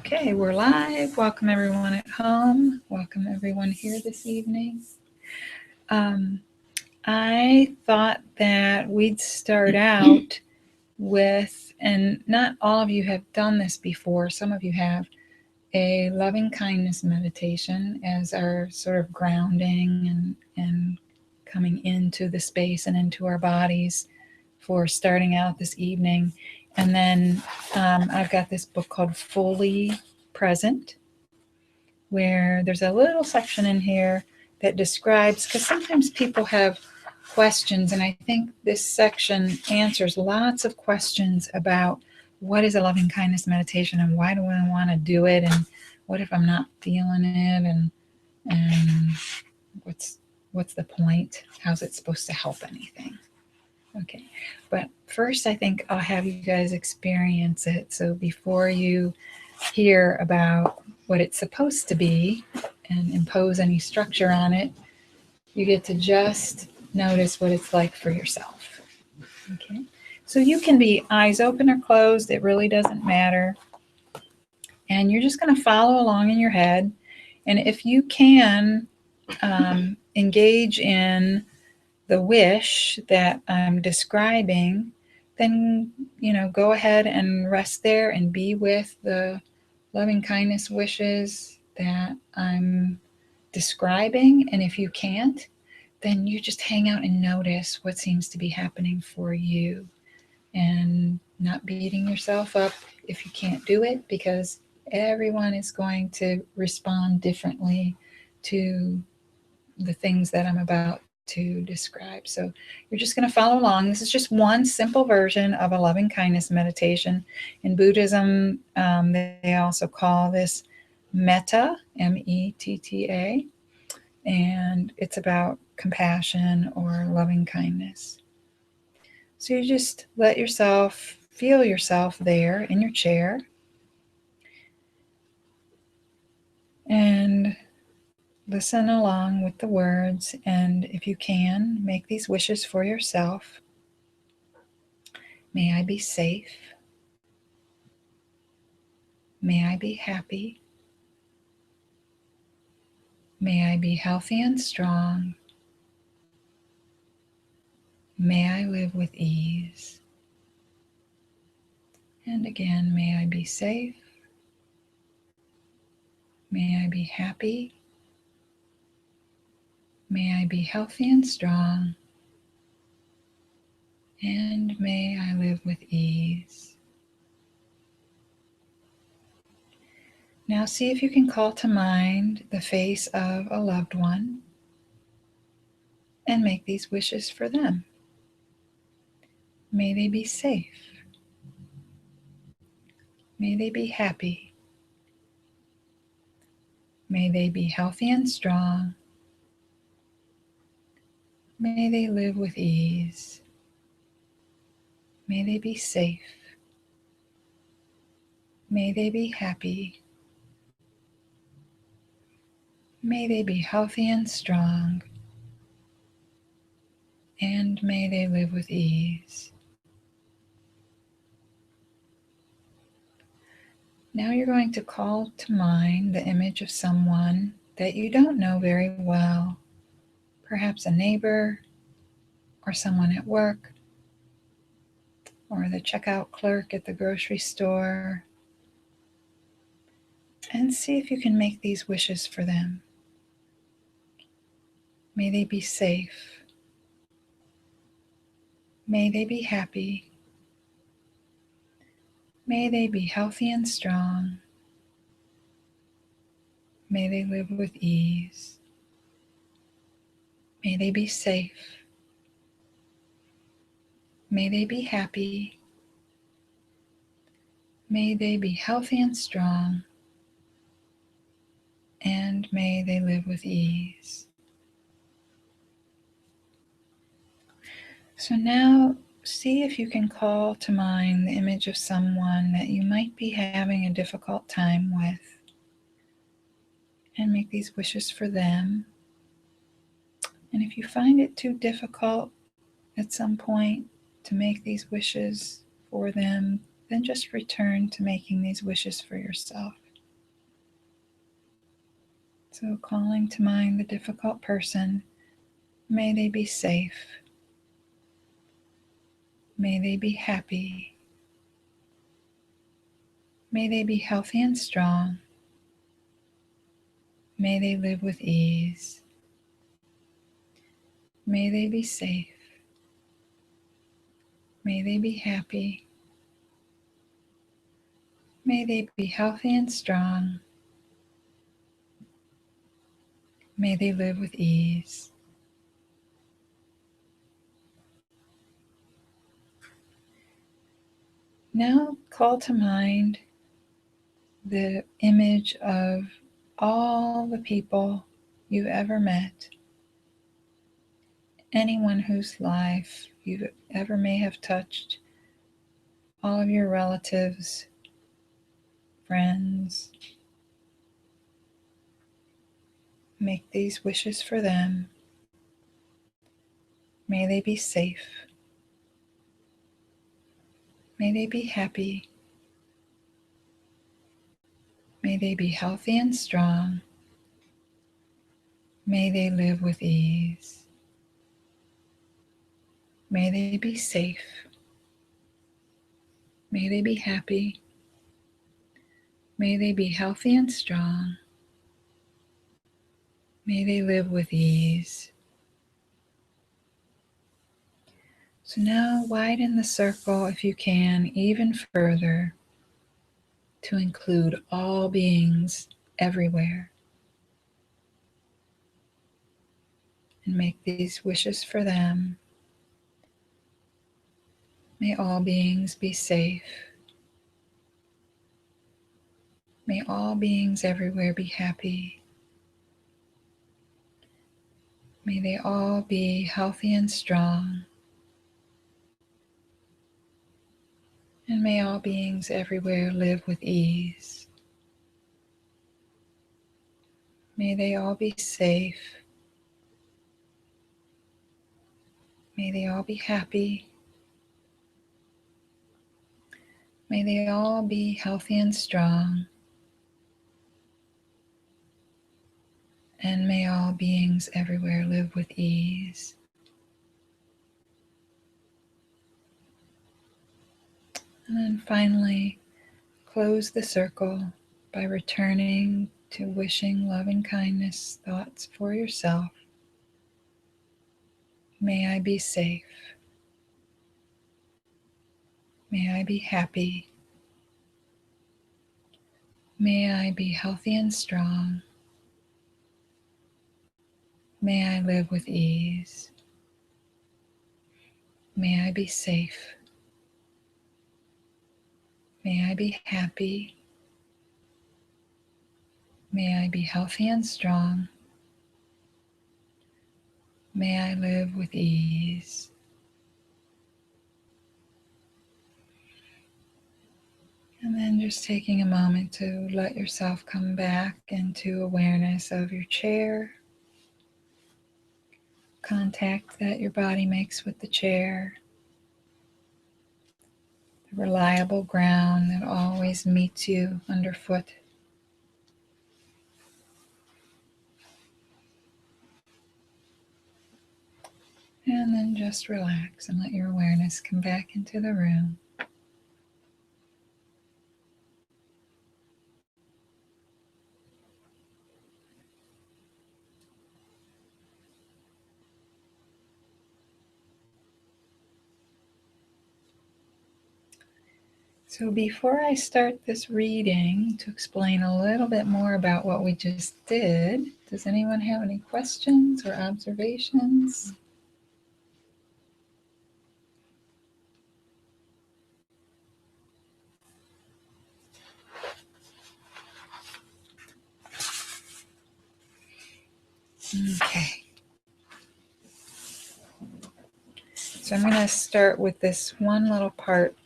Okay, we're live. Welcome everyone at home. Welcome everyone here this evening. I thought that we'd start out with, and not all of you have done this before, some of you have, a loving kindness meditation as our sort of grounding and coming into the space and into our bodies for starting out this evening. And then I've got this book called Fully Present, where there's a little section in here that describes, because sometimes people have questions, and I think this section answers lots of questions about what is a loving kindness meditation and why do I want to do it, and what if I'm not feeling it, and what's the point? How's it supposed to help anything? Okay, but first I think I'll have you guys experience it. So before you hear about what it's supposed to be and impose any structure on it, you get to just notice what it's like for yourself. Okay, so you can be eyes open or closed, it really doesn't matter. And you're just going to follow along in your head. And if you can engage in the wish that I'm describing, then go ahead and rest there and be with the loving kindness wishes that I'm describing. And if you can't, then you just hang out and notice what seems to be happening for you, and not beating yourself up if you can't do it, because everyone is going to respond differently to the things that I'm about to describe. So you're just going to follow along. This is just one simple version of a loving kindness meditation. In Buddhism, they also call this metta, M-E-T-T-A, and it's about compassion or loving kindness. So you just let yourself feel yourself there in your chair, and listen along with the words, and if you can, make these wishes for yourself. May I be safe. May I be happy. May I be healthy and strong. May I live with ease. And again, may I be safe. May I be happy. May I be healthy and strong. And may I live with ease. Now see if you can call to mind the face of a loved one and make these wishes for them. May they be safe. May they be happy. May they be healthy and strong. May they live with ease. May they be safe. May they be happy. May they be healthy and strong. And may they live with ease. Now you're going to call to mind the image of someone that you don't know very well, perhaps a neighbor or someone at work or the checkout clerk at the grocery store, and see if you can make these wishes for them. May they be safe. May they be happy. May they be healthy and strong. May they live with ease. May they be safe. May they be happy. May they be healthy and strong. And may they live with ease. So now see if you can call to mind the image of someone that you might be having a difficult time with, and make these wishes for them. And if you find it too difficult at some point to make these wishes for them, then just return to making these wishes for yourself. So, calling to mind the difficult person, may they be safe. May they be happy. May they be healthy and strong. May they live with ease. May they be safe. May they be happy. May they be healthy and strong. May they live with ease. Now call to mind the image of all the people you've ever met, anyone whose life you ever may have touched, all of your relatives, friends. Make these wishes for them. May they be safe. May they be happy. May they be healthy and strong. May they live with ease. May they be safe. May they be happy. May they be healthy and strong. May they live with ease. So now widen the circle if you can even further to include all beings everywhere. And make these wishes for them. May all beings be safe. May all beings everywhere be happy. May they all be healthy and strong. And may all beings everywhere live with ease. May they all be safe. May they all be happy. May they all be healthy and strong. And may all beings everywhere live with ease. And then finally, close the circle by returning to wishing loving kindness thoughts for yourself. May I be safe. May I be happy. May I be healthy and strong. May I live with ease. May I be safe. May I be happy. May I be healthy and strong. May I live with ease. And then just taking a moment to let yourself come back into awareness of your chair, contact that your body makes with the chair, the reliable ground that always meets you underfoot. And then just relax and let your awareness come back into the room. So before I start this reading, to explain a little bit more about what we just did, does anyone have any questions or observations? Okay. So I'm going to start with this one little part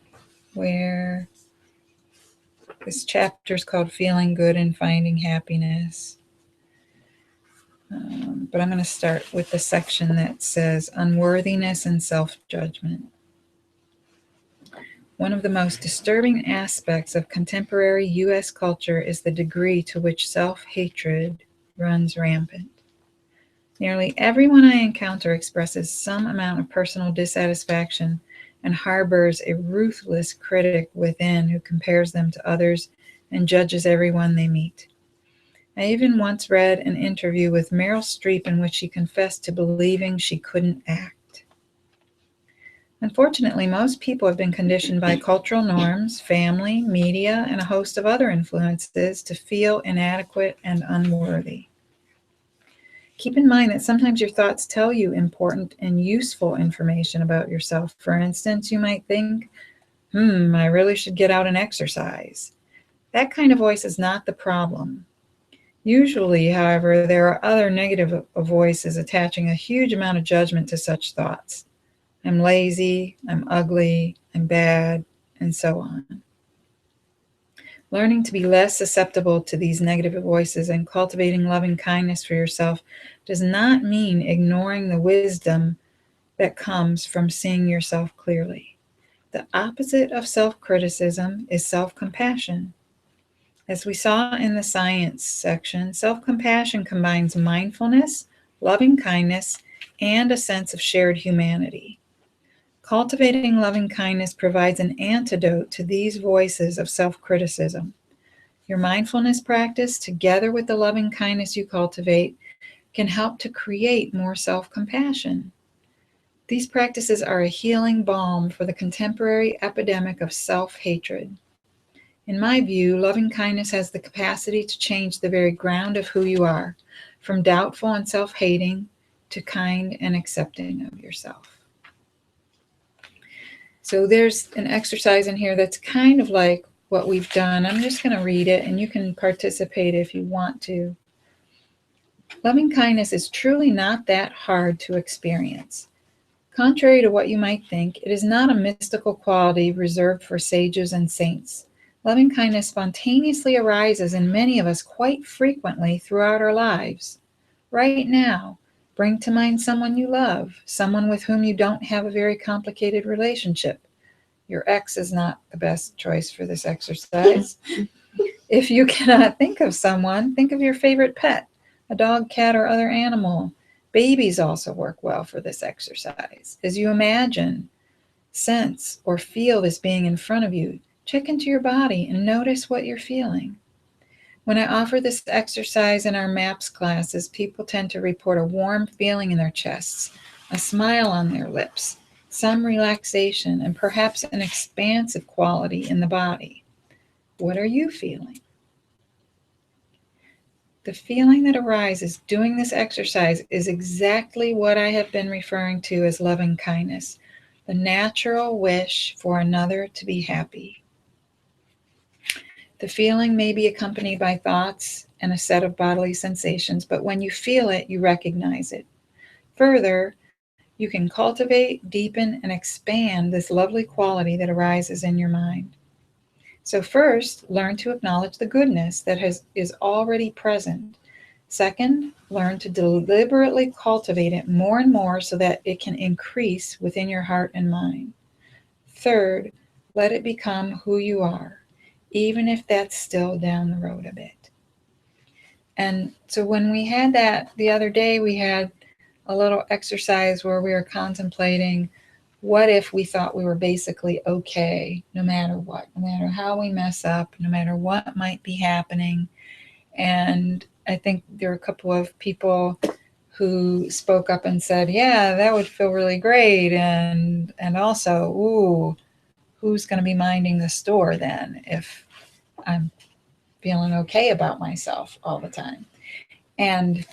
where this chapter is called Feeling Good and Finding Happiness. But I'm going to start with the section that says unworthiness and self-judgment. One of the most disturbing aspects of contemporary U.S. culture is the degree to which self-hatred runs rampant. Nearly everyone I encounter expresses some amount of personal dissatisfaction and harbors a ruthless critic within who compares them to others and judges everyone they meet. I even once read an interview with Meryl Streep in which she confessed to believing she couldn't act. Unfortunately, most people have been conditioned by cultural norms, family, media, and a host of other influences to feel inadequate and unworthy. Keep in mind that sometimes your thoughts tell you important and useful information about yourself. For instance, you might think, I really should get out and exercise. That kind of voice is not the problem. Usually, however, there are other negative voices attaching a huge amount of judgment to such thoughts. I'm lazy, I'm ugly, I'm bad, and so on. Learning to be less susceptible to these negative voices and cultivating loving kindness for yourself does not mean ignoring the wisdom that comes from seeing yourself clearly. The opposite of self criticism is self compassion. As we saw in the science section, self compassion combines mindfulness, loving kindness, and a sense of shared humanity. Cultivating loving kindness provides an antidote to these voices of self criticism. Your mindfulness practice, together with the loving kindness you cultivate, can help to create more self compassion. These practices are a healing balm for the contemporary epidemic of self hatred. In my view, loving kindness has the capacity to change the very ground of who you are, from doubtful and self hating to kind and accepting of yourself. So there's an exercise in here that's kind of like what we've done. I'm just going to read it and you can participate if you want to. Loving kindness is truly not that hard to experience. Contrary to what you might think, it is not a mystical quality reserved for sages and saints. Loving kindness spontaneously arises in many of us quite frequently throughout our lives. Right now, bring to mind someone you love, someone with whom you don't have a very complicated relationship. Your ex is not the best choice for this exercise. If you cannot think of someone, think of your favorite pet, a dog, cat, or other animal. Babies also work well for this exercise. As you imagine, sense, or feel this being in front of you, check into your body and notice what you're feeling. When I offer this exercise in our MAPS classes, people tend to report a warm feeling in their chests, a smile on their lips, some relaxation, and perhaps an expansive quality in the body. What are you feeling? The feeling that arises doing this exercise is exactly what I have been referring to as loving kindness, the natural wish for another to be happy. The feeling may be accompanied by thoughts and a set of bodily sensations, but when you feel it, you recognize it. Further, you can cultivate, deepen, and expand this lovely quality that arises in your mind. So first, learn to acknowledge the goodness that is already present. Second, learn to deliberately cultivate it more and more so that it can increase within your heart and mind. Third, let it become who you are, even if that's still down the road a bit. And so when we had that the other day, we had a little exercise where we were contemplating what if we thought we were basically okay no matter what, no matter how we mess up, no matter what might be happening. And I think there were a couple of people who spoke up and said, yeah, that would feel really great. And also, ooh, who's going to be minding the store then if I'm feeling okay about myself all the time? And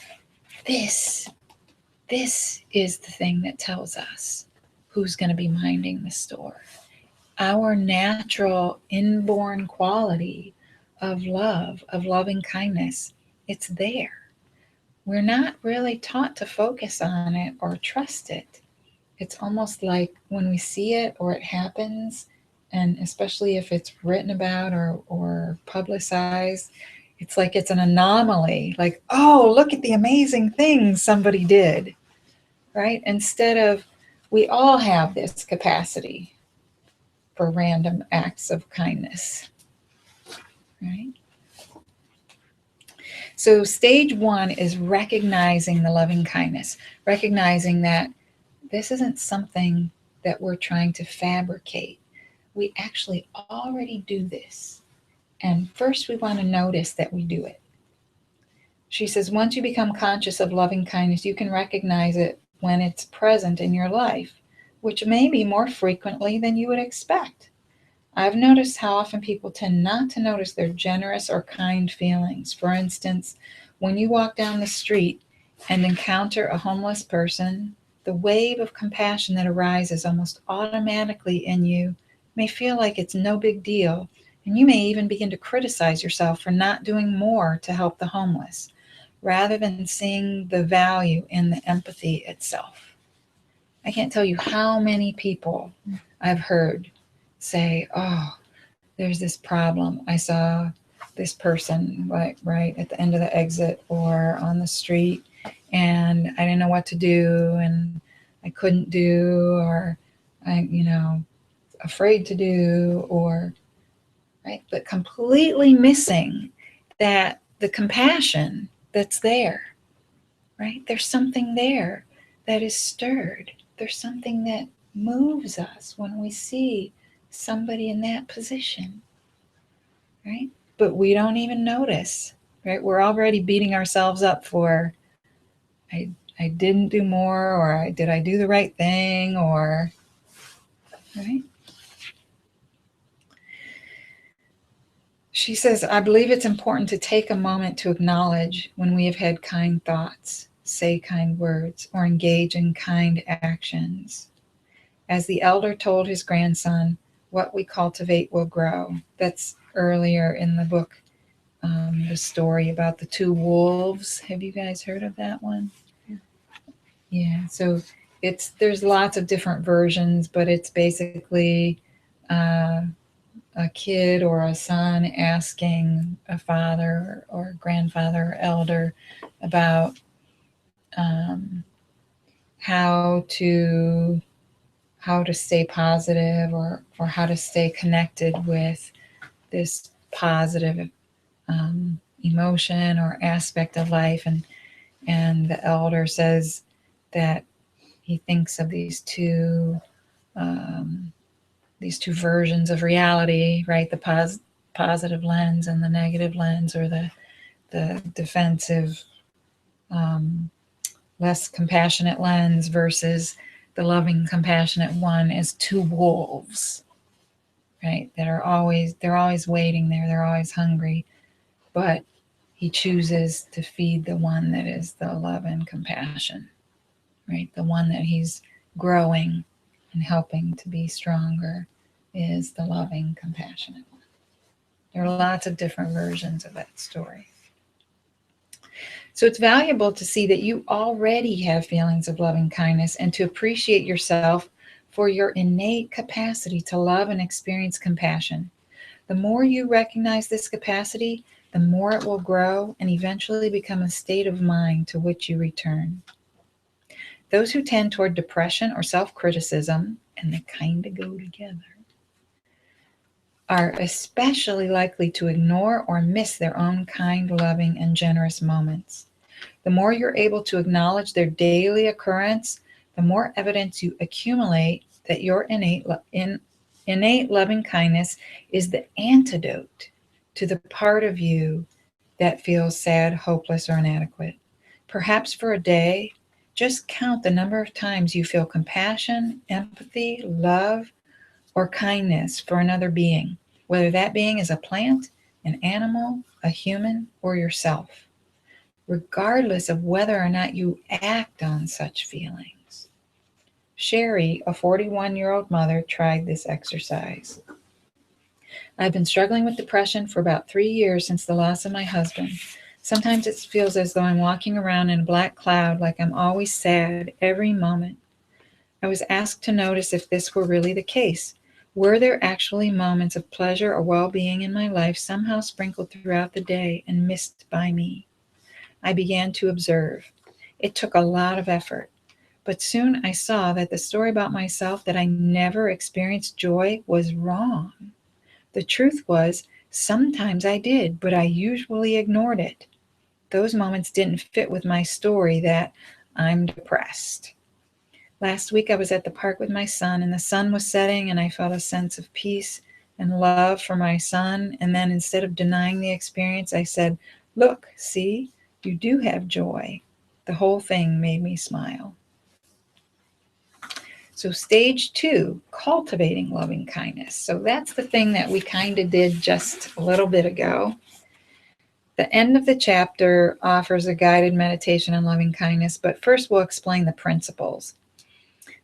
this is the thing that tells us who's going to be minding the store. Our natural inborn quality of love, of loving kindness, it's there. We're not really taught to focus on it or trust it. It's almost like when we see it or it happens, and especially if it's written about or publicized, it's like it's an anomaly. Like, oh, look at the amazing things somebody did, right? Instead of, we all have this capacity for random acts of kindness, right? So, stage one is recognizing the loving kindness, recognizing that this isn't something that we're trying to fabricate. We actually already do this. And first, we want to notice that we do it. She says, once you become conscious of loving kindness, you can recognize it when it's present in your life, which may be more frequently than you would expect. I've noticed how often people tend not to notice their generous or kind feelings. For instance, when you walk down the street and encounter a homeless person, the wave of compassion that arises almost automatically in you may feel like it's no big deal, and you may even begin to criticize yourself for not doing more to help the homeless, rather than seeing the value in the empathy itself. I can't tell you how many people I've heard say, "Oh, there's this problem. I saw this person right at the end of the exit or on the street, and I didn't know what to do, and I couldn't do, or I, afraid to do, or right, but completely missing that the compassion that's there, right? There's something there that is stirred. There's something that moves us when we see somebody in that position, right? But we don't even notice, right? We're already beating ourselves up for I I didn't do more, or did I do the right thing, or right? She says, I believe it's important to take a moment to acknowledge when we have had kind thoughts, say kind words, or engage in kind actions. As the elder told his grandson, what we cultivate will grow. That's earlier in the book, the story about the two wolves. Have you guys heard of that one? Yeah. So there's lots of different versions, but it's basically uh, a kid or a son asking a father or grandfather or elder about um, how to how to stay positive, or how to stay connected with this positive um, emotion or aspect of life. And the elder says that he thinks of um, these two versions of reality, right? The positive lens and the negative lens, or the defensive, um, less compassionate lens versus the loving, compassionate one, as two wolves, right? They're always waiting there. They're always hungry, but he chooses to feed the one that is the love and compassion, right? The one that he's growing and helping to be stronger is the loving, compassionate one. There are lots of different versions of that story. So it's valuable to see that you already have feelings of loving kindness and to appreciate yourself for your innate capacity to love and experience compassion. The more you recognize this capacity, the more it will grow and eventually become a state of mind to which you return. Those who tend toward depression or self criticism, and they kind of go together, are especially likely to ignore or miss their own kind, loving, and generous moments. The more you're able to acknowledge their daily occurrence, the more evidence you accumulate that your innate loving kindness is the antidote to the part of you that feels sad, hopeless, or inadequate. Perhaps for a day, just count the number of times you feel compassion, empathy, love, or kindness for another being, whether that being is a plant, an animal, a human, or yourself, regardless of whether or not you act on such feelings. Sherry, a 41-year-old mother, tried this exercise. I've been struggling with depression for about 3 years since the loss of my husband. Sometimes it feels as though I'm walking around in a black cloud, like I'm always sad every moment. I was asked to notice if this were really the case. Were there actually moments of pleasure or well being in my life somehow sprinkled throughout the day and missed by me? I began to observe. It took a lot of effort, but soon I saw that the story about myself that I never experienced joy was wrong. The truth was, sometimes I did, but I usually ignored it. those moments didn't fit with my story that I'm depressed. Last week I was at the park with my son, and the sun was setting, and I felt a sense of peace and love for my son. And then instead of denying the experience, I said, "Look, see, you do have joy." The whole thing made me smile. So, stage 2, cultivating loving kindness. So, that's the thing that we kind of did just a little bit ago. The end of the chapter offers a guided meditation on loving kindness, but first we'll explain the principles.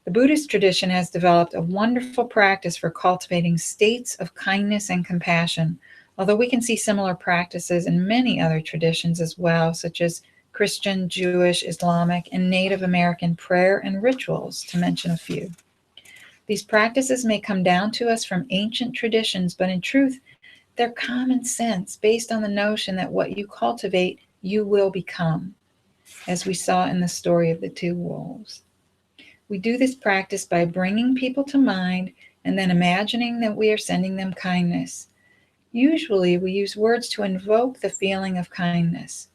The Buddhist tradition has developed a wonderful practice for cultivating states of kindness and compassion, although we can see similar practices in many other traditions as well, such as Christian, Jewish, Islamic, and Native American prayer and rituals, to mention a few. These practices may come down to us from ancient traditions, but in truth, they're common sense based on the notion that what you cultivate, you will become, as we saw in the story of the two wolves. We do this practice by bringing people to mind and then imagining that we are sending them kindness. Usually, we use words to invoke the feeling of kindness.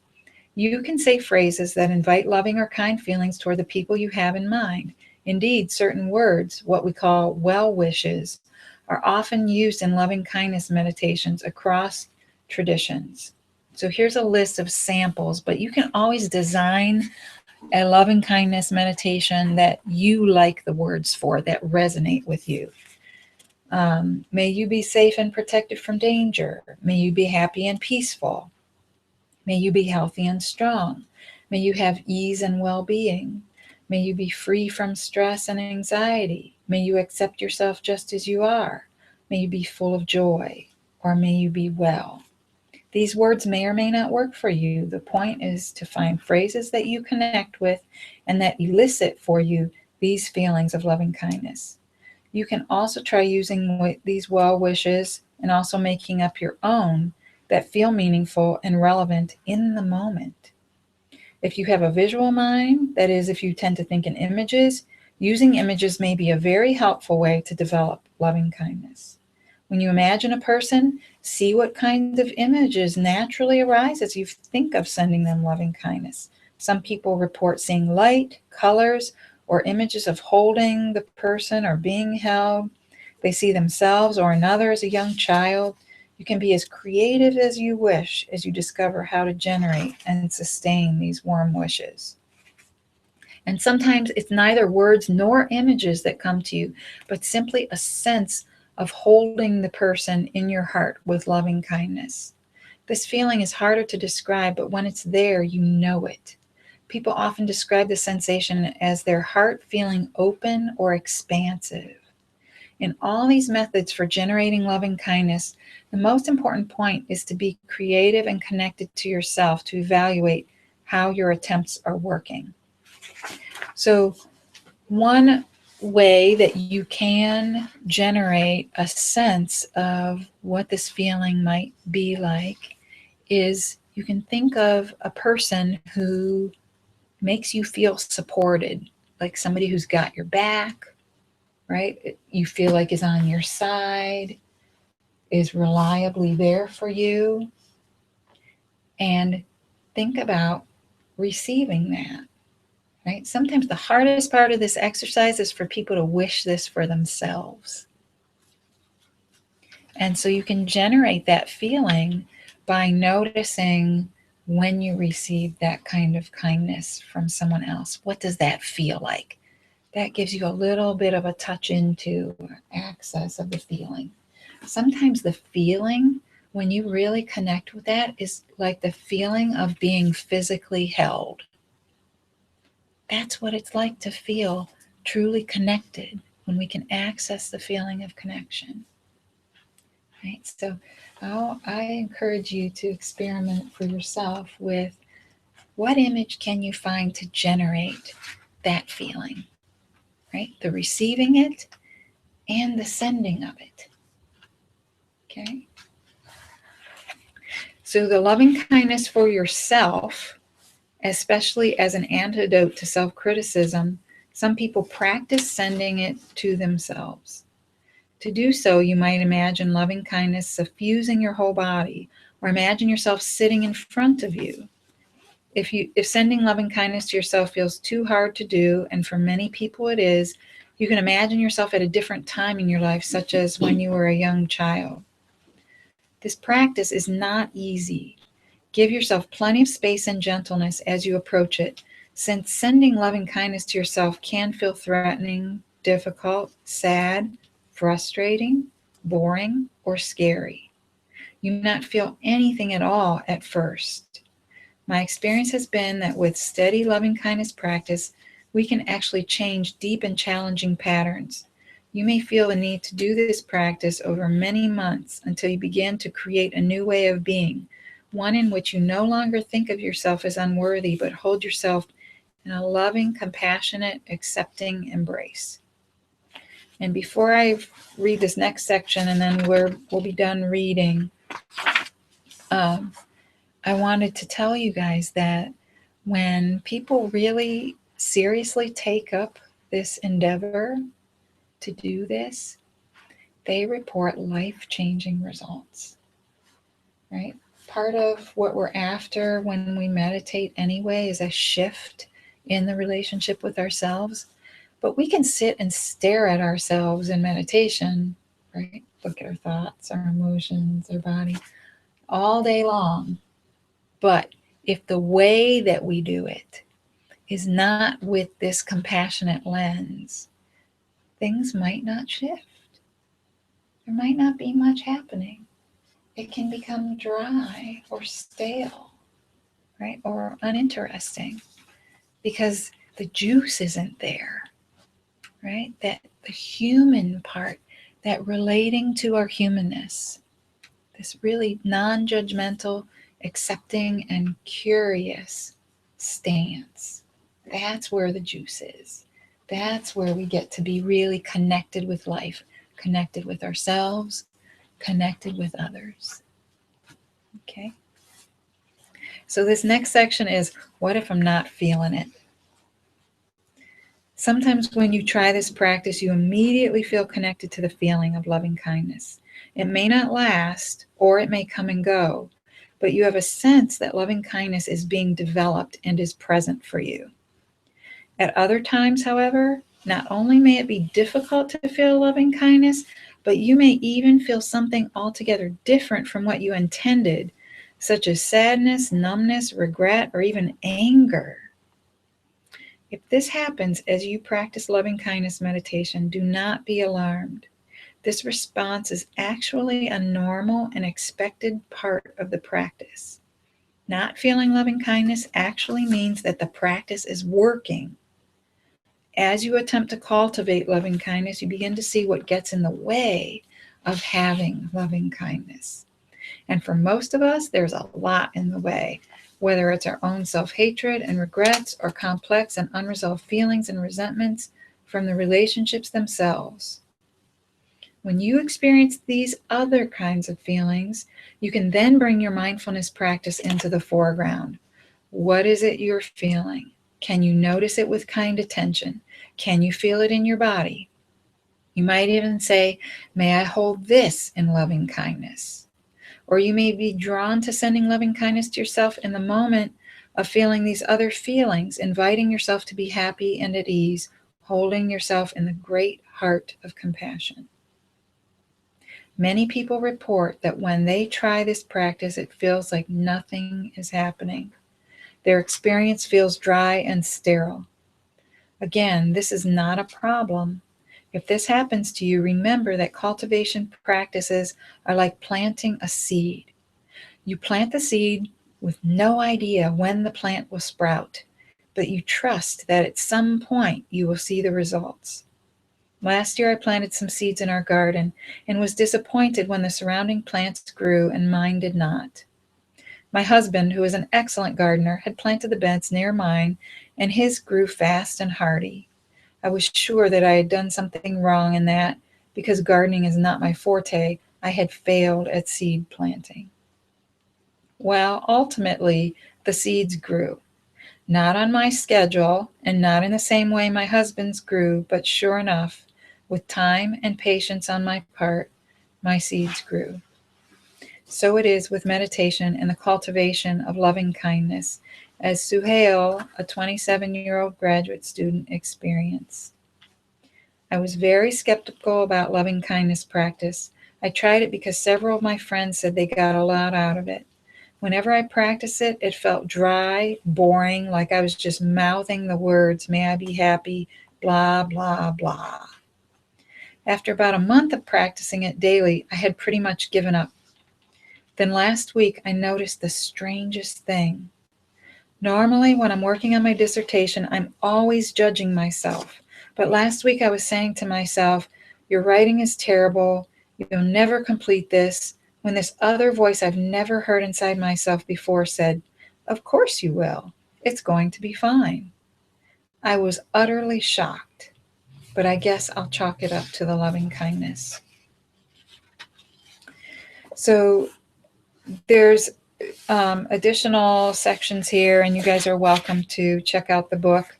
You can say phrases that invite loving or kind feelings toward the people you have in mind. Indeed, certain words, what we call well wishes, are often used in loving kindness meditations across traditions. So here's a list of samples, but you can always design a loving kindness meditation that you like the words for, that resonate with you. May you be safe and protected from danger. May you be happy and peaceful. May you be healthy and strong. May you have ease and well-being. May you be free from stress and anxiety. May you accept yourself just as you are. May you be full of joy, or may you be well. These words may or may not work for you. The point is to find phrases that you connect with and that elicit for you these feelings of loving kindness. You can also try using these well wishes and also making up your own that feel meaningful and relevant in the moment. If you have a visual mind, that is, if you tend to think in images, using images may be a very helpful way to develop loving kindness. When you imagine a person, see what kinds of images naturally arise as you think of sending them loving kindness. Some people report seeing light, colors, or images of holding the person or being held. They see themselves or another as a young child. You can be as creative as you wish as you discover how to generate and sustain these warm wishes. And sometimes it's neither words nor images that come to you, but simply a sense of holding the person in your heart with loving kindness. This feeling is harder to describe, but when it's there, you know it. People often describe the sensation as their heart feeling open or expansive. In all these methods for generating loving kindness, the most important point is to be creative and connected to yourself to evaluate how your attempts are working. So, one way that you can generate a sense of what this feeling might be like is you can think of a person who makes you feel supported, like somebody who's got your back, right? You feel like is on your side, is reliably there for you, and think about receiving that. Right? Sometimes the hardest part of this exercise is for people to wish this for themselves. And so you can generate that feeling by noticing when you receive that kind of kindness from someone else. What does that feel like? That gives you a little bit of a touch into access of the feeling. Sometimes the feeling, when you really connect with that, is like the feeling of being physically held. That's what it's like to feel truly connected, when we can access the feeling of connection. Right? So I encourage you to experiment for yourself with what image can you find to generate that feeling, right? The receiving it and the sending of it. Okay? So the loving kindness for yourself, especially as an antidote to self-criticism, some people practice sending it to themselves. To do so, you might imagine loving kindness suffusing your whole body, or imagine yourself sitting in front of you. if sending loving kindness to yourself feels too hard to do, and for many people it is, you can imagine yourself at a different time in your life, such as when you were a young child. This practice is not easy. Give yourself plenty of space and gentleness as you approach it, since sending loving kindness to yourself can feel threatening, difficult, sad, frustrating, boring, or scary. You may not feel anything at all at first. My experience has been that with steady loving kindness practice, we can actually change deep and challenging patterns. You may feel the need to do this practice over many months until you begin to create a new way of being, one in which you no longer think of yourself as unworthy, but hold yourself in a loving, compassionate, accepting embrace. And before I read this next section, and then we'll be done reading, um, I wanted to tell you guys that when people really seriously take up this endeavor to do this, they report life-changing results, right? Part of what we're after when we meditate anyway is a shift in the relationship with ourselves. But we can sit and stare at ourselves in meditation, right? Look at our thoughts, our emotions, our body all day long. But if the way that we do it is not with this compassionate lens, things might not shift. There might not be much happening. It can become dry or stale, right? Or uninteresting because the juice isn't there, right? That the human part, that relating to our humanness, this really non-judgmental, accepting, and curious stance. That's where the juice is. That's where we get to be really connected with life, connected with ourselves, connected with others. Okay? So this next section is, what if I'm not feeling it? Sometimes when you try this practice, you immediately feel connected to the feeling of loving kindness. It may not last, or it may come and go, but you have a sense that loving kindness is being developed and is present for you. At other times, however, not only may it be difficult to feel loving kindness, but you may even feel something altogether different from what you intended, such as sadness, numbness, regret, or even anger. If this happens as you practice loving kindness meditation, do not be alarmed. This response is actually a normal and expected part of the practice. Not feeling loving kindness actually means that the practice is working. As you attempt to cultivate loving kindness, you begin to see what gets in the way of having loving kindness. And for most of us, there's a lot in the way, whether it's our own self-hatred and regrets or complex and unresolved feelings and resentments from the relationships themselves. When you experience these other kinds of feelings, you can then bring your mindfulness practice into the foreground. What is it you're feeling? Can you notice it with kind attention? Can you feel it in your body? You might even say, may I hold this in loving kindness? Or you may be drawn to sending loving kindness to yourself in the moment of feeling these other feelings, inviting yourself to be happy and at ease, holding yourself in the great heart of compassion. Many people report that when they try this practice, it feels like nothing is happening. Their experience feels dry and sterile. Again, this is not a problem. If this happens to you, remember that cultivation practices are like planting a seed. You plant the seed with no idea when the plant will sprout, but you trust that at some point you will see the results. Last year I planted some seeds in our garden and was disappointed when the surrounding plants grew and mine did not. My husband, who is an excellent gardener, had planted the beds near mine, and his grew fast and hardy. I was sure that I had done something wrong in that, because gardening is not my forte, I had failed at seed planting. Well, ultimately, the seeds grew. Not on my schedule, and not in the same way my husband's grew, but sure enough, with time and patience on my part, my seeds grew. So it is with meditation and the cultivation of loving kindness. as Suhail, a 27-year-old graduate student, experienced. I was very skeptical about loving kindness practice. I tried it because several of my friends said they got a lot out of it. Whenever I practiced it, it felt dry, boring, like I was just mouthing the words, may I be happy, blah, blah, blah. After about a month of practicing it daily, I had pretty much given up. Then last week, I noticed the strangest thing. Normally, when I'm working on my dissertation, I'm always judging myself. But last week, I was saying to myself, your writing is terrible. You'll never complete this. When this other voice I've never heard inside myself before said, of course you will. It's going to be fine. I was utterly shocked, but I guess I'll chalk it up to the loving kindness. So there's additional sections here, and you guys are welcome to check out the book.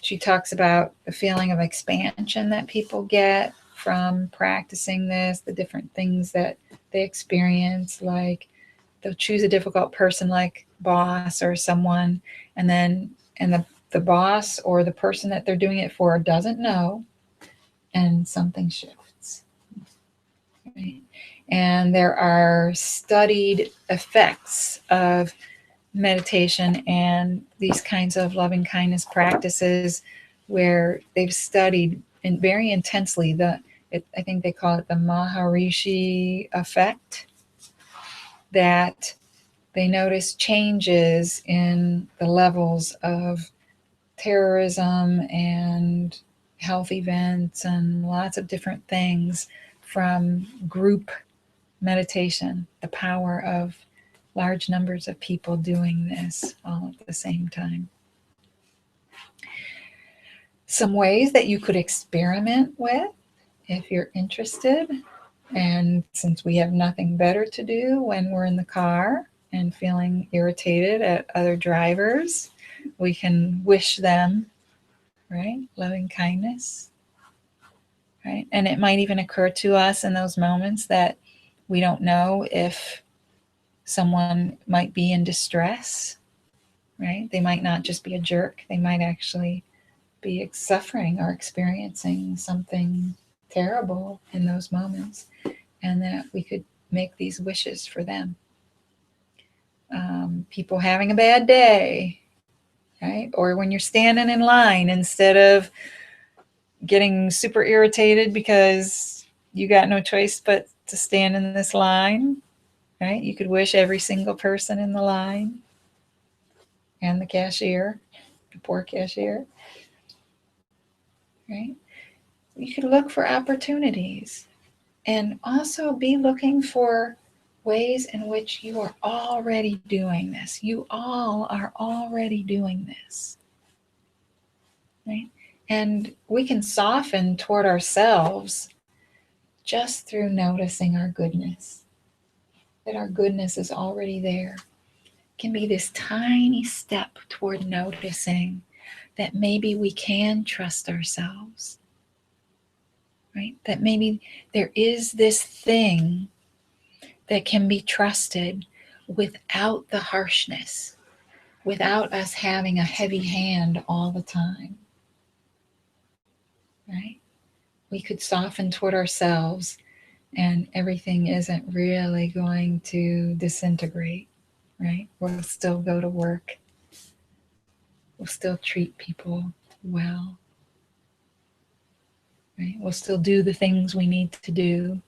She talks about the feeling of expansion that people get from practicing this, the different things that they experience, like they'll choose a difficult person like boss or someone, and the boss or the person that they're doing it for doesn't know, and something shifts. Right? And there are studied effects of meditation and these kinds of loving kindness practices where they've studied very intensely I think they call it the Maharishi effect, that they notice changes in the levels of terrorism and health events and lots of different things from group meditation, the power of large numbers of people doing this all at the same time. Some ways that you could experiment with if you're interested, and since we have nothing better to do when we're in the car and feeling irritated at other drivers, we can wish them, right, loving kindness, right? And it might even occur to us in those moments that we don't know if someone might be in distress, right? They might not just be a jerk, they might actually be suffering or experiencing something terrible in those moments, and that we could make these wishes for them. People having a bad day, right? Or when you're standing in line, instead of getting super irritated because you got no choice but to stand in this line, right? You could wish every single person in the line and the cashier, the poor cashier, right? You could look for opportunities and also be looking for ways in which you are already doing this. You all are already doing this, right? And we can soften toward ourselves just through noticing our goodness, that our goodness is already there. It can be this tiny step toward noticing that maybe we can trust ourselves, right? That maybe there is this thing that can be trusted without the harshness, without us having a heavy hand all the time, right? We could soften toward ourselves and everything isn't really going to disintegrate, right? We'll still go to work. We'll still treat people well, right? We'll still do the things we need to do.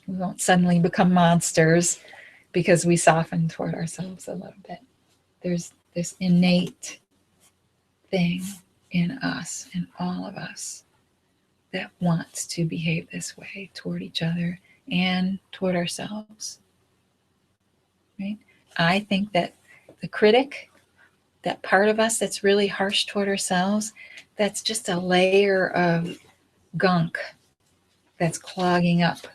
We won't suddenly become monsters because we soften toward ourselves a little bit. There's this innate thing in us, in all of us, that wants to behave this way toward each other and toward ourselves, right? I think that the critic, that part of us that's really harsh toward ourselves, that's just a layer of gunk that's clogging up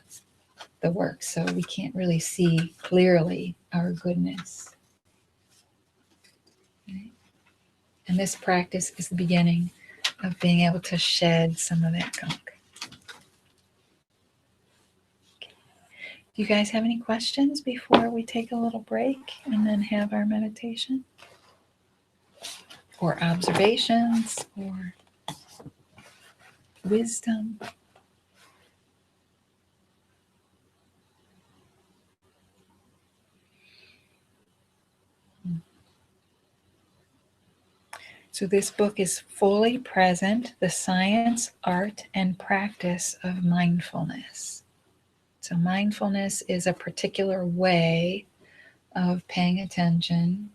the work, so we can't really see clearly our goodness. Right? And this practice is the beginning of being able to shed some of that gunk. Okay. you guys have any questions before we take a little break and then have our meditation? Or observations or wisdom? So this book is Fully Present: The Science, Art, and Practice of Mindfulness. So mindfulness is a particular way of paying attention,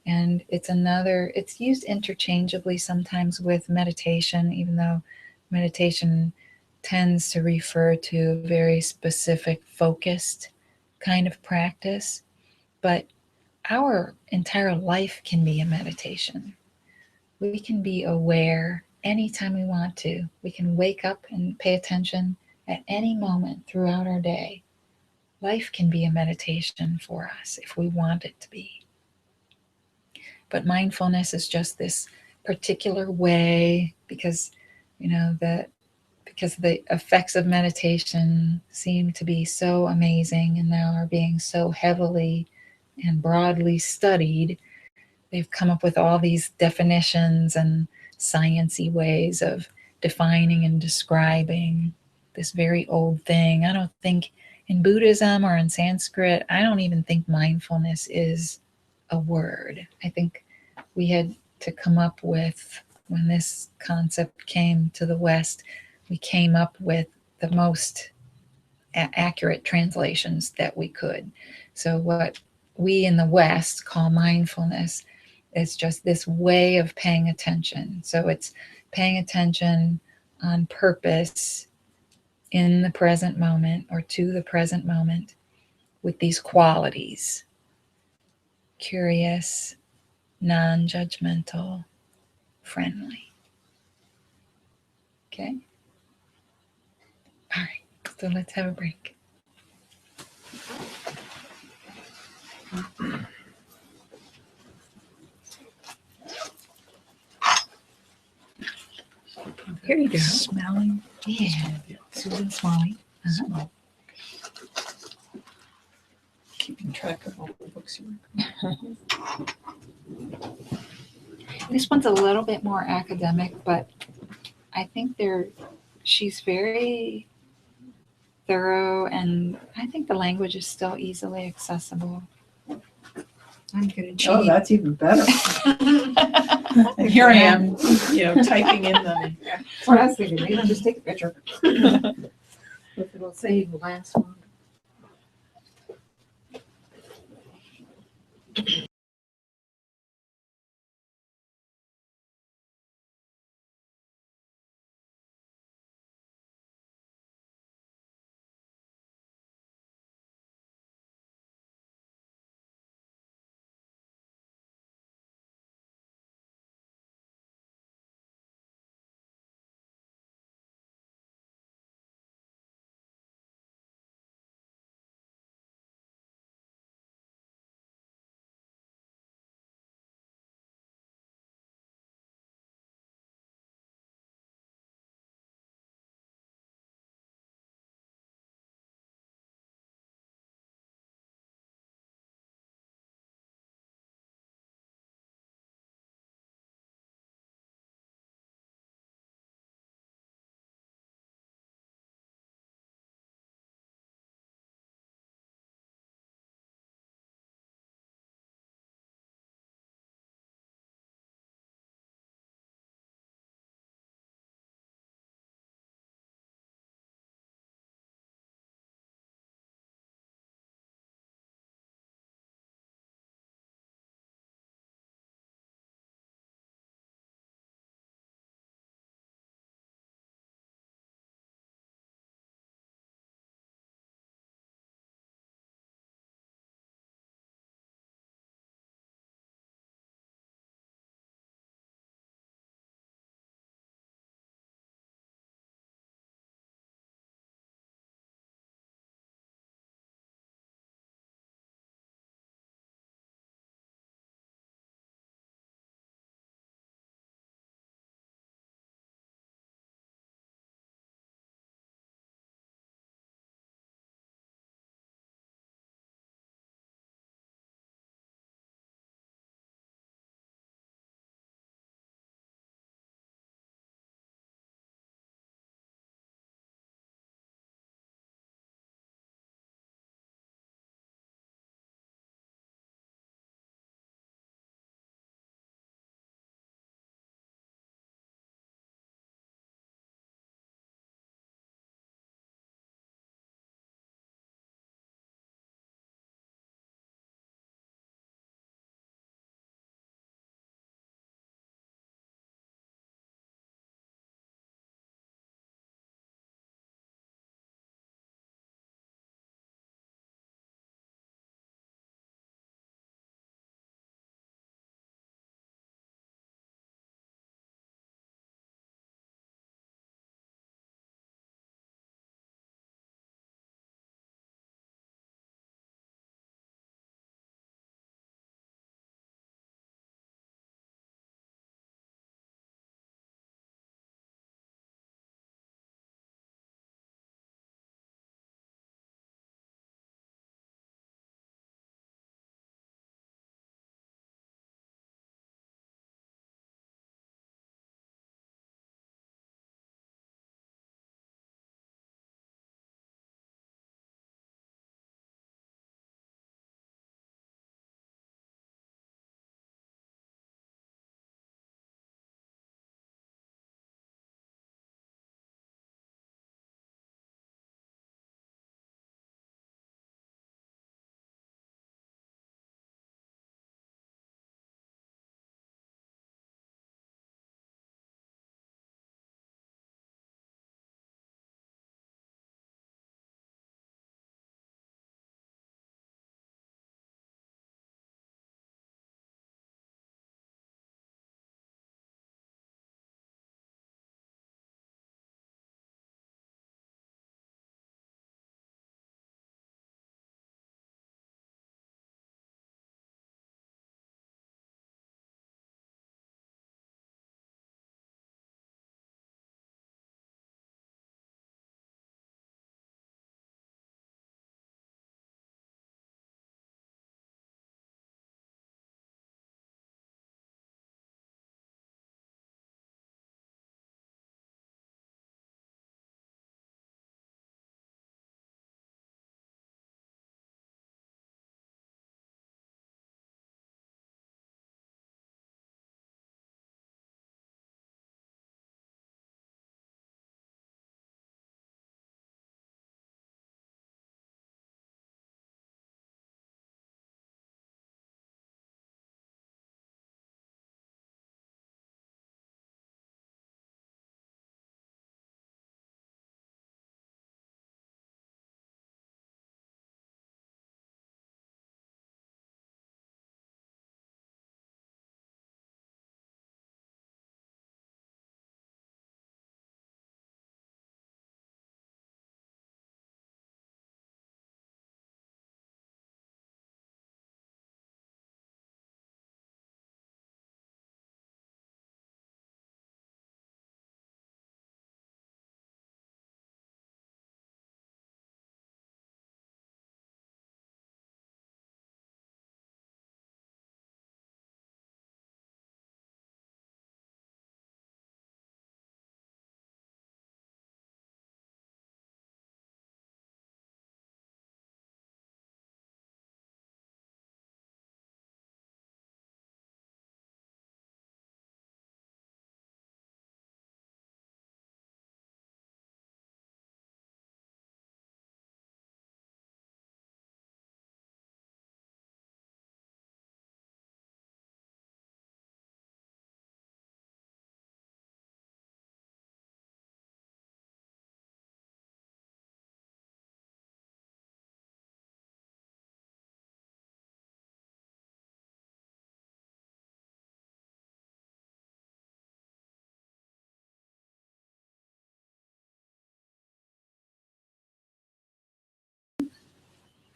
and it's used interchangeably sometimes with meditation, even though meditation tends to refer to a very specific, focused kind of practice. But our entire life can be a meditation. We can be aware anytime we want to. We can wake up and pay attention at any moment throughout our day. Life can be a meditation for us if we want it to be. But mindfulness is just this particular way because, because the effects of meditation seem to be so amazing and now are being so heavily and broadly studied. They've come up with all these definitions and sciencey ways of defining and describing this very old thing. I don't think in Buddhism or in Sanskrit, I don't even think mindfulness is a word. I think we had to come up with, when this concept came to the West, we came up with the most accurate translations that we could. So what we in the West call mindfulness is just this way of paying attention. So it's paying attention on purpose in the present moment or to the present moment with these qualities: curious, non-judgmental, friendly. Okay? All right, so let's have a break. Here you go. Smelling. Yeah. Susan Smalley. Smell. Keeping track of all the books you read. This one's a little bit more academic, but I think she's very thorough, and I think the language is still easily accessible. I'm gonna cheat. Oh, that's even better. And here I am, typing in the. That's what I was thinking. Maybe I'll just take a picture. If it'll say last one.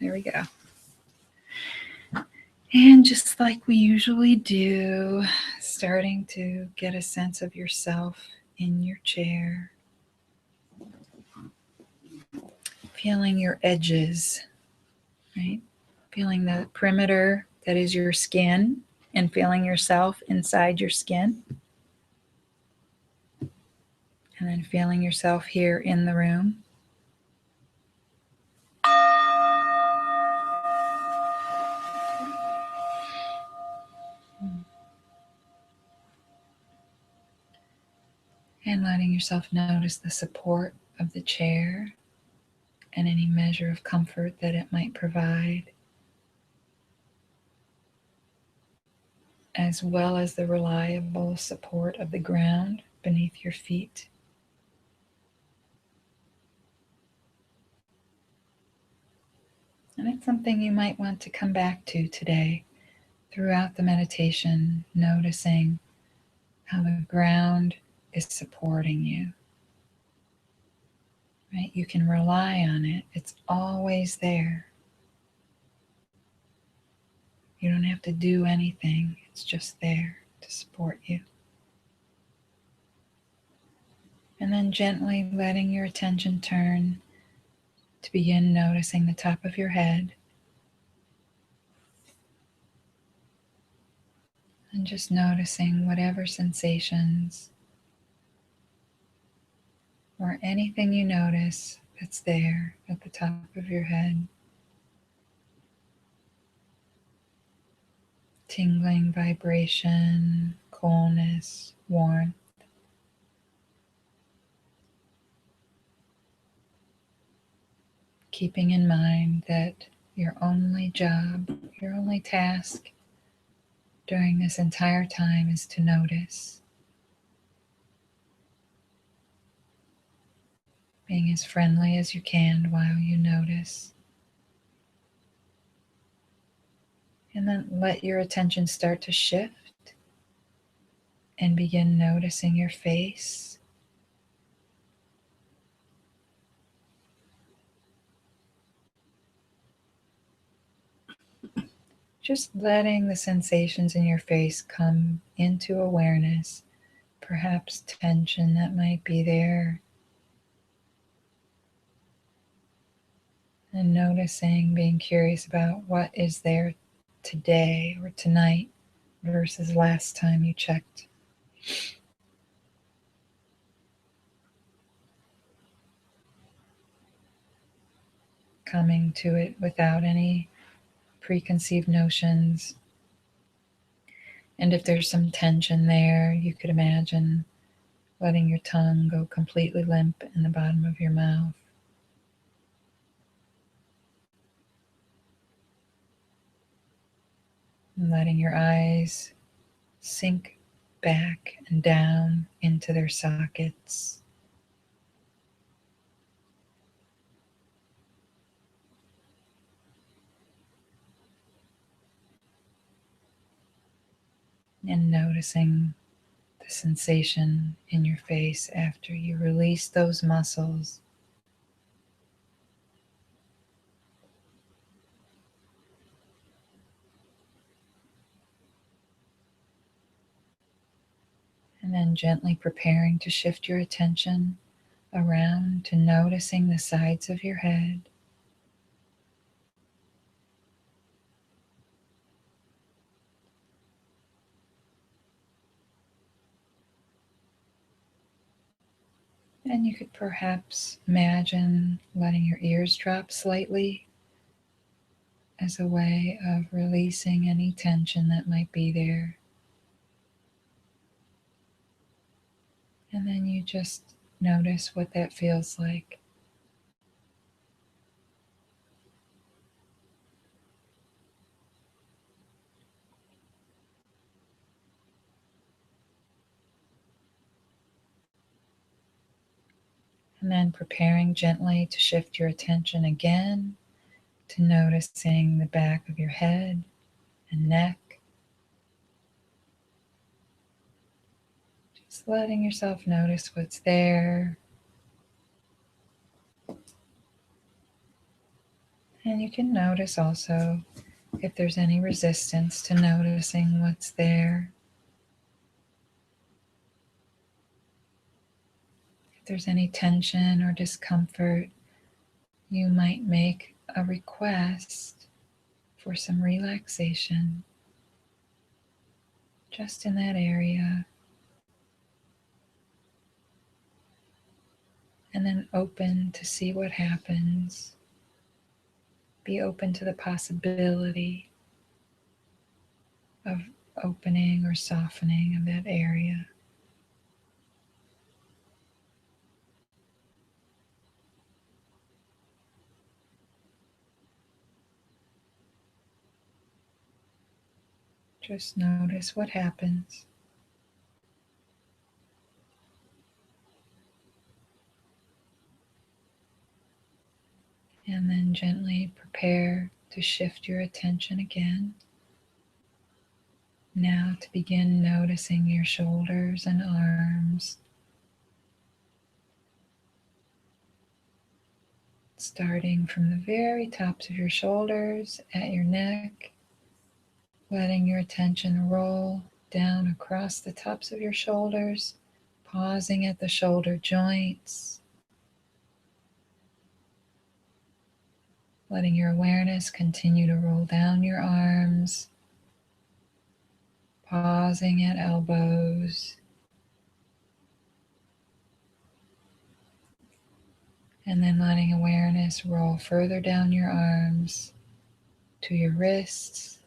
There we go. And just like we usually do, starting to get a sense of yourself in your chair, feeling your edges, right? Feeling the perimeter that is your skin and feeling yourself inside your skin. And then feeling yourself here in the room. And letting yourself notice the support of the chair and any measure of comfort that it might provide, as well as the reliable support of the ground beneath your feet. And it's something you might want to come back to today throughout the meditation, noticing how the ground is supporting you. Right? You can rely on it. It's always there. You don't have to do anything. It's just there to support you. And then gently letting your attention turn to begin noticing the top of your head. And just noticing whatever sensations or anything you notice that's there at the top of your head. Tingling vibration, coolness, warmth. Keeping in mind that your only job, your only task during this entire time is to notice. Being as friendly as you can while you notice. And then let your attention start to shift and begin noticing your face. Just letting the sensations in your face come into awareness, perhaps tension that might be there, and noticing, being curious about what is there today or tonight versus last time you checked. Coming to it without any preconceived notions. And if there's some tension there, you could imagine letting your tongue go completely limp in the bottom of your mouth. And letting your eyes sink back and down into their sockets. And noticing the sensation in your face after you release those muscles. And then gently preparing to shift your attention around to noticing the sides of your head. And you could perhaps imagine letting your ears drop slightly as a way of releasing any tension that might be there. And then you just notice what that feels like. And then preparing gently to shift your attention again to noticing the back of your head and neck. Just letting yourself notice what's there. And you can notice also if there's any resistance to noticing what's there. If there's any tension or discomfort, you might make a request for some relaxation just in that area. And then open to see what happens. Be open to the possibility of opening or softening of that area. Just notice what happens. And then gently prepare to shift your attention again. Now to begin noticing your shoulders and arms. Starting from the very tops of your shoulders at your neck, letting your attention roll down across the tops of your shoulders, pausing at the shoulder joints, letting your awareness continue to roll down your arms, pausing at elbows, and then letting awareness roll further down your arms to your wrists,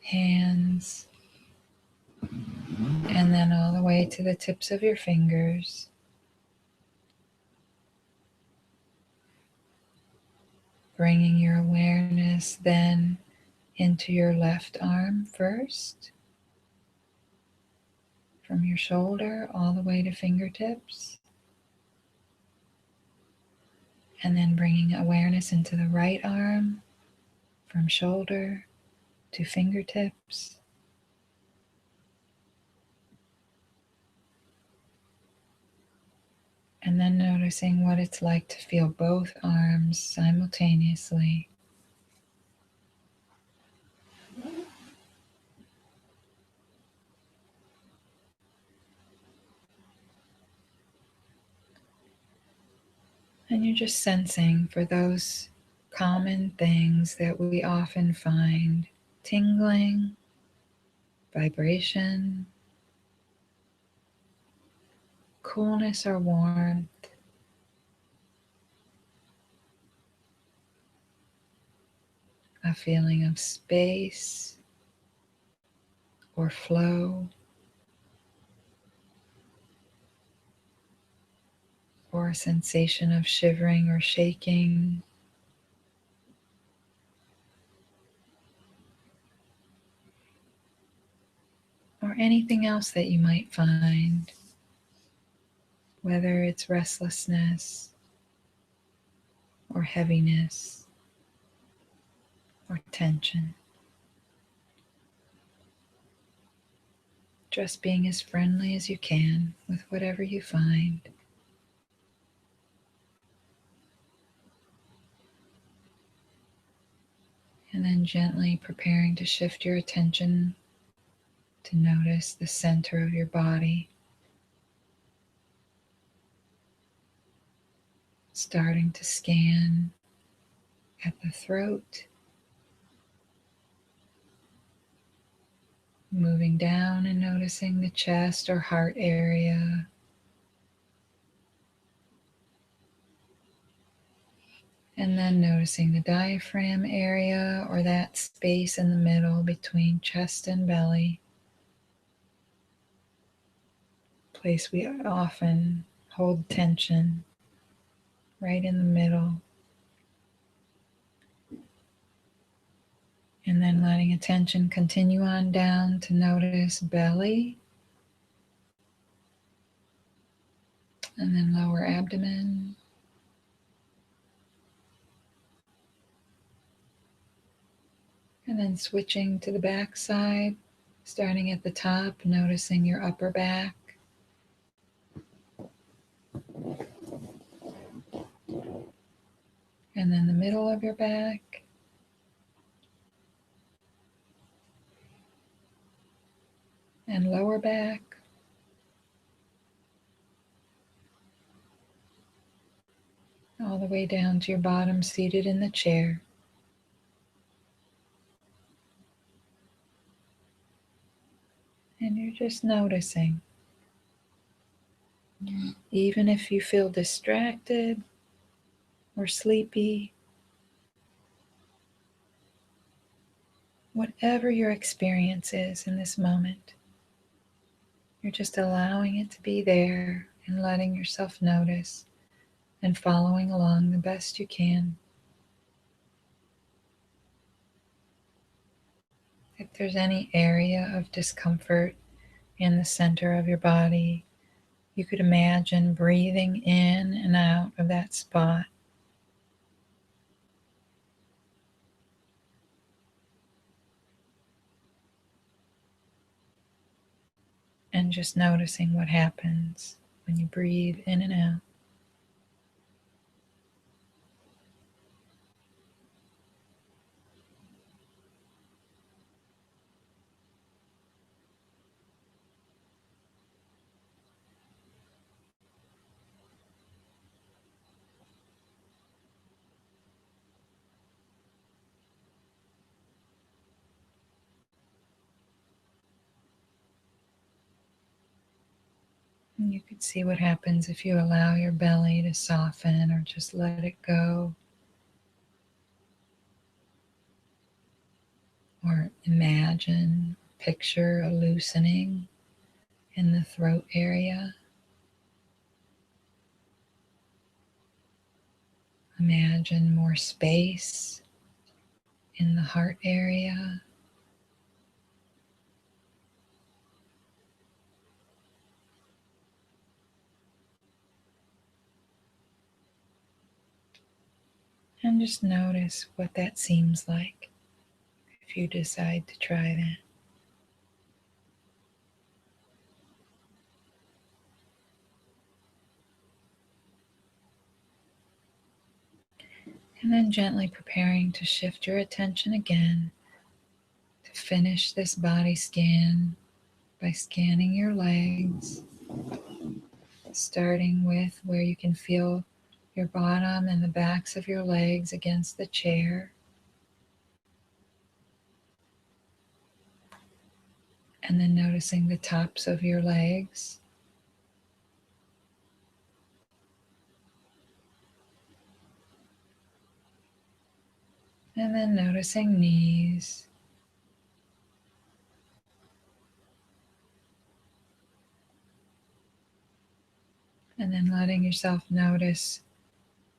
hands, and then all the way to the tips of your fingers. Bringing your awareness then into your left arm first, from your shoulder all the way to fingertips. And then bringing awareness into the right arm, from shoulder to fingertips. And then noticing what it's like to feel both arms simultaneously. And you're just sensing for those common things that we often find: tingling, vibration, coolness or warmth, a feeling of space or flow, or a sensation of shivering or shaking. Or anything else that you might find, whether it's restlessness or heaviness or tension. Just being as friendly as you can with whatever you find. And then gently preparing to shift your attention to notice the center of your body. Starting to scan at the throat, moving down and noticing the chest or heart area. And then noticing the diaphragm area, or that space in the middle between chest and belly. Place we often hold tension, right in the middle. And then letting attention continue on down to notice belly, and then lower abdomen, and then switching to the back side, starting at the top, noticing your upper back, And then the middle of your back. And lower back. All the way down to your bottom, seated in the chair. And you're just noticing. Even if you feel distracted or sleepy, whatever your experience is in this moment, you're just allowing it to be there and letting yourself notice and following along the best you can. If there's any area of discomfort in the center of your body, you could imagine breathing in and out of that spot. And just noticing what happens when you breathe in and out. And you could see what happens if you allow your belly to soften or just let it go. Or imagine, picture a loosening in the throat area. Imagine more space in the heart area. And just notice what that seems like if you decide to try that. And then gently preparing to shift your attention again to finish this body scan by scanning your legs, starting with where you can feel your bottom and the backs of your legs against the chair. And then noticing the tops of your legs. And then noticing knees. And then letting yourself notice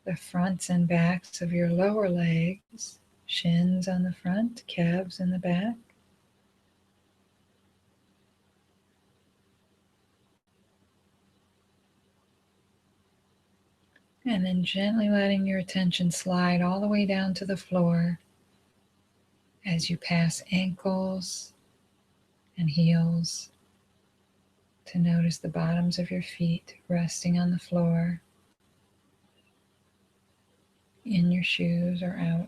the fronts and backs of your lower legs, shins on the front, calves in the back. And then gently letting your attention slide all the way down to the floor as you pass ankles and heels to notice the bottoms of your feet resting on the floor, in your shoes or out.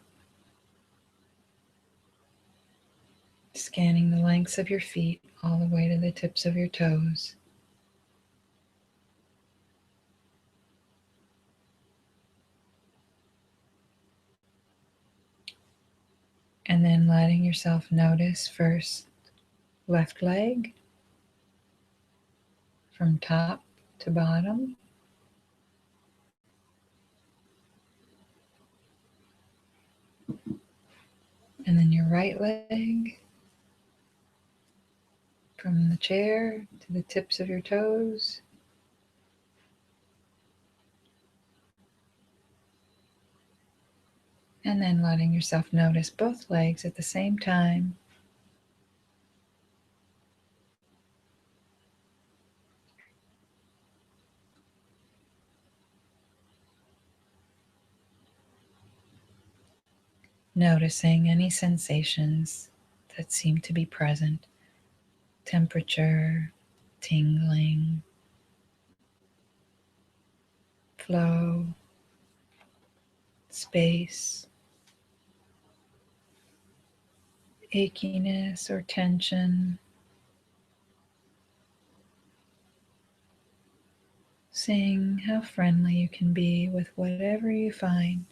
Scanning the lengths of your feet all the way to the tips of your toes. And then letting yourself notice first left leg from top to bottom. And then your right leg from the chair to the tips of your toes. And then letting yourself notice both legs at the same time. Noticing any sensations that seem to be present. Temperature, tingling, flow, space, achiness or tension, seeing how friendly you can be with whatever you find.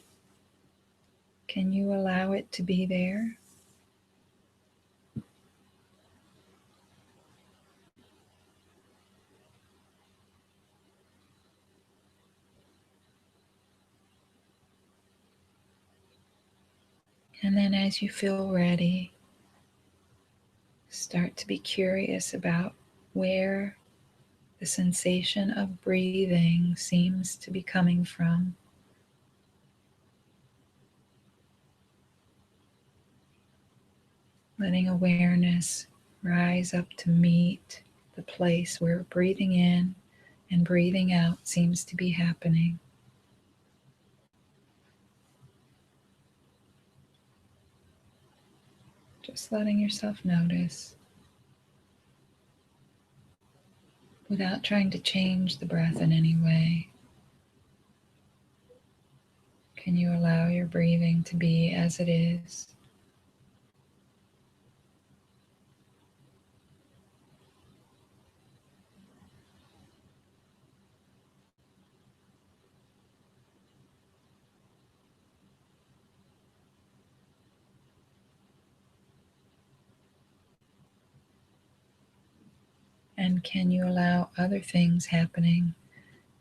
Can you allow it to be there? And then as you feel ready, start to be curious about where the sensation of breathing seems to be coming from. Letting awareness rise up to meet the place where breathing in and breathing out seems to be happening. Just letting yourself notice without trying to change the breath in any way. Can you allow your breathing to be as it is? And can you allow other things happening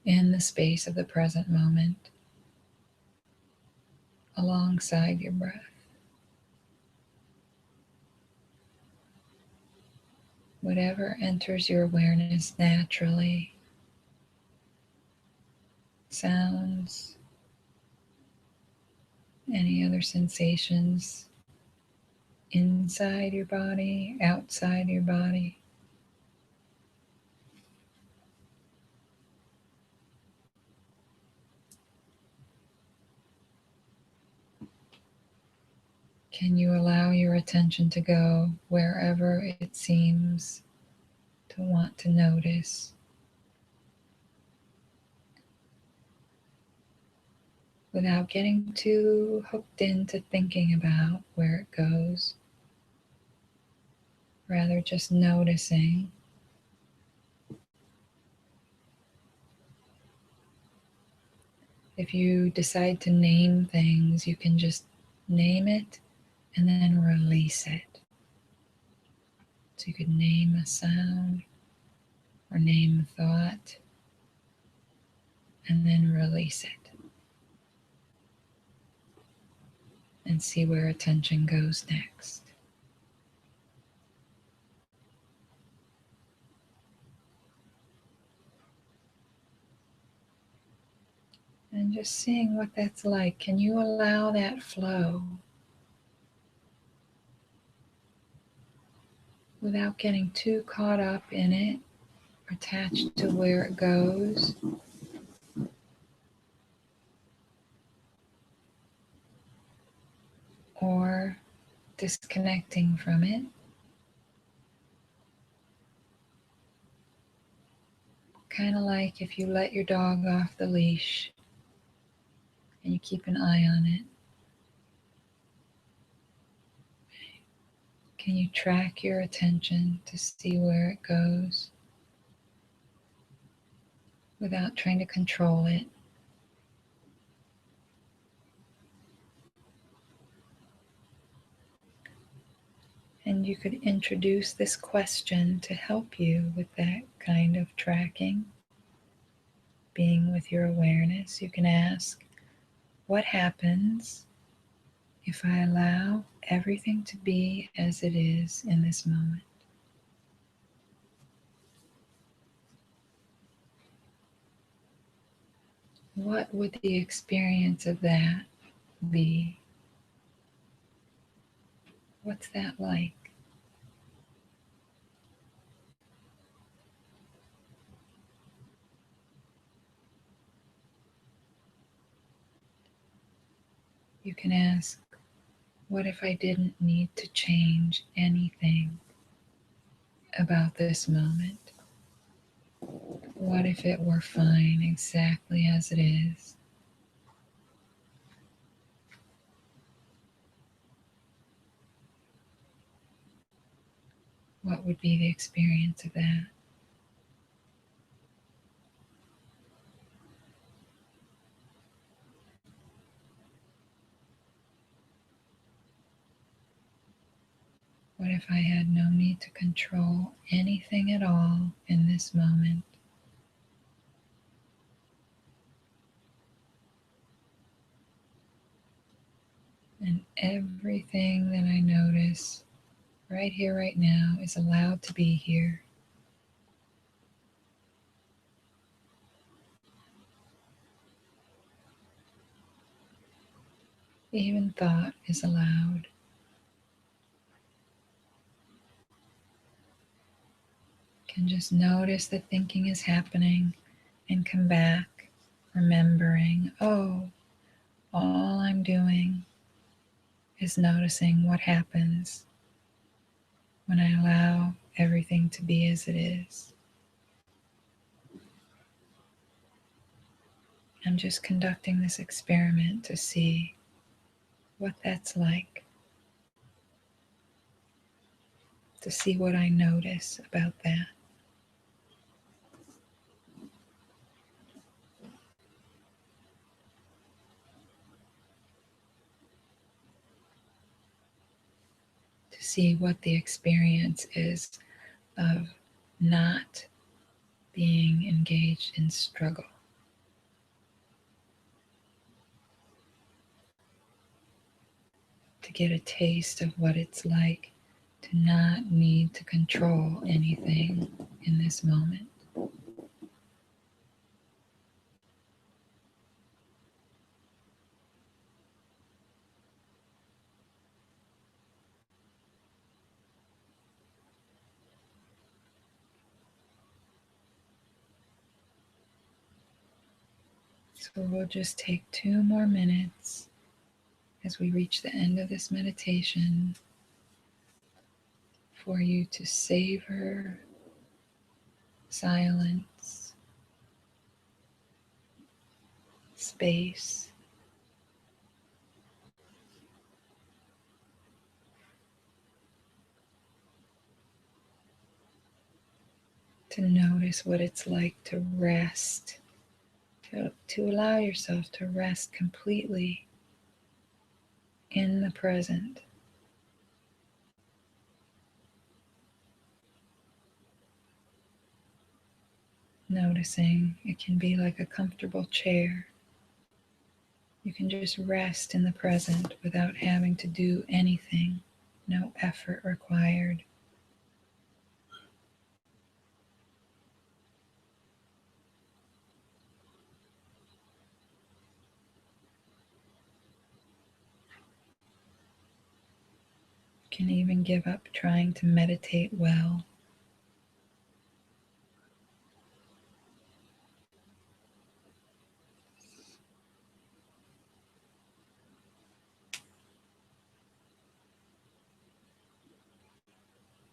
in the space of the present moment alongside your breath? Whatever enters your awareness naturally, sounds, any other sensations inside your body, outside your body. Can you allow your attention to go wherever it seems to want to notice without getting too hooked into thinking about where it goes? Rather, just noticing. If you decide to name things, you can just name it and then release it. So you could name a sound or name a thought and then release it and see where attention goes next. And just seeing what that's like. Can you allow that flow without getting too caught up in it, attached to where it goes? Or disconnecting from it. Kind of like if you let your dog off the leash and you keep an eye on it. Can you track your attention to see where it goes without trying to control it? And you could introduce this question to help you with that kind of tracking, being with your awareness. You can ask, what happens if I allow everything to be as it is in this moment? What would the experience of that be? What's that like? You can ask, what if I didn't need to change anything about this moment? What if it were fine exactly as it is? what would be the experience of that? What if I had no need to control anything at all in this moment? And everything that I notice right here, right now, is allowed to be here. Even thought is allowed. Can just notice that thinking is happening and come back, remembering, oh, all I'm doing is noticing what happens when I allow everything to be as it is. I'm just conducting this experiment to see what that's like, to see what I notice about that. To see what the experience is of not being engaged in struggle. To get a taste of what it's like to not need to control anything in this moment. So we'll just take 2 more minutes as we reach the end of this meditation for you to savor silence, space, to notice what it's like to rest, to allow yourself to rest completely in the present. Noticing it can be like a comfortable chair. You can just rest in the present without having to do anything, no effort required. You can even give up trying to meditate well.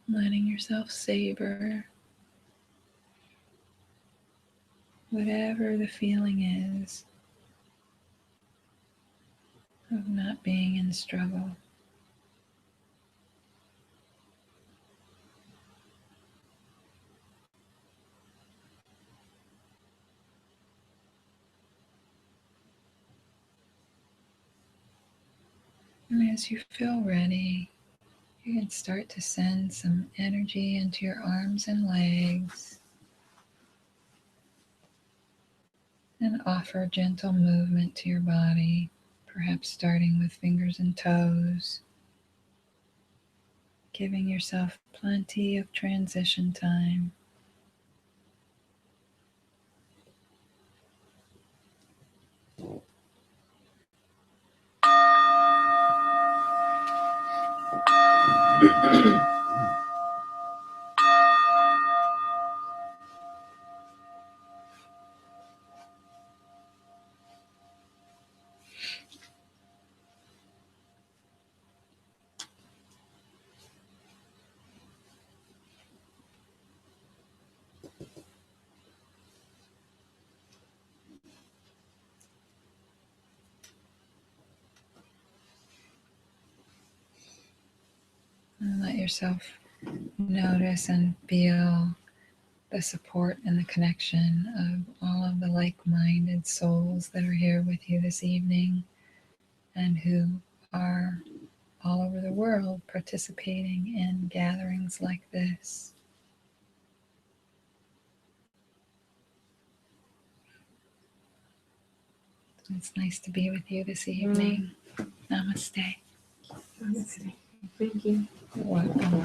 Letting yourself savor whatever the feeling is of not being in struggle. And as you feel ready, you can start to send some energy into your arms and legs and offer gentle movement to your body, perhaps starting with fingers and toes, giving yourself plenty of transition time. And let yourself notice and feel the support and the connection of all of the like-minded souls that are here with you this evening and who are all over the world participating in gatherings like this. It's nice to be with you this evening. Namaste. Namaste. Thank you. You're welcome.